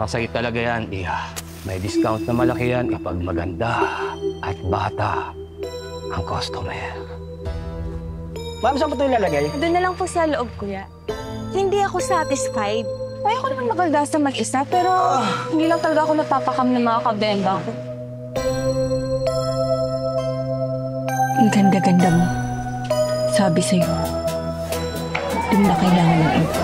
Para sa'yo talaga yan, Iha. May discount na malaki yan kapag maganda at bata ang customer. Ma'am, saan po ito ilalagay? Doon na lang po sa loob, kuya. Hindi ako satisfied. Kaya ko naman makaldasa mag-isa, pero hindi lang talaga ako napapakam ng mga kabenda ko. Ang ganda-ganda mo. Sabi sa'yo, doon na kailangan ng info.